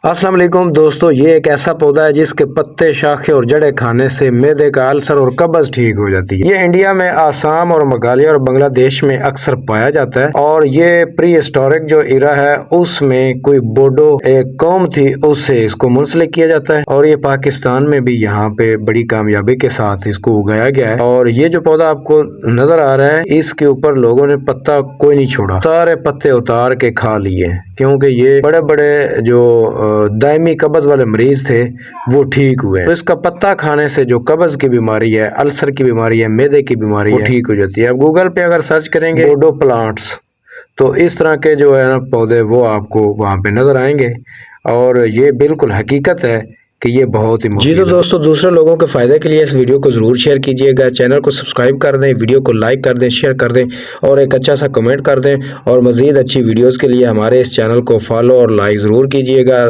अस्सलाम वालेकुम दोस्तों, ये एक ऐसा पौधा है जिसके पत्ते, शाखें और जड़ें खाने से मैदे का अल्सर और कब्ज ठीक हो जाती है। ये इंडिया में आसाम और मेघालय और बांग्लादेश में अक्सर पाया जाता है और ये प्री हिस्टोरिक जो इरा है उसमें कोई बोडो एक कौम थी उससे इसको मुंसलिक किया जाता है और ये पाकिस्तान में भी यहाँ पे बड़ी कामयाबी के साथ इसको उगाया गया है। और ये जो पौधा आपको नजर आ रहा है इसके ऊपर लोगों ने पत्ता कोई नहीं छोड़ा, सारे पत्ते उतार के खा लिए क्योंकि ये बड़े बड़े जो दायमी कब्ज वाले मरीज थे वो ठीक हुए। तो इसका पत्ता खाने से जो कब्ज की बीमारी है, अल्सर की बीमारी है, मैदे की बीमारी है, वो ठीक हो जाती है। अब गूगल पे अगर सर्च करेंगे बोडो प्लांट्स तो इस तरह के जो है ना पौधे वो आपको वहाँ पे नजर आएंगे और ये बिल्कुल हकीकत है कि ये बहुत ही मुफीद है। दोस्तों, दूसरे लोगों के फायदे के लिए इस वीडियो को जरूर शेयर कीजिएगा, चैनल को सब्सक्राइब कर दें, वीडियो को लाइक कर दें, शेयर कर दें और एक अच्छा सा कमेंट कर दें और मजीद अच्छी वीडियोस के लिए हमारे इस चैनल को फॉलो और लाइक जरूर कीजिएगा।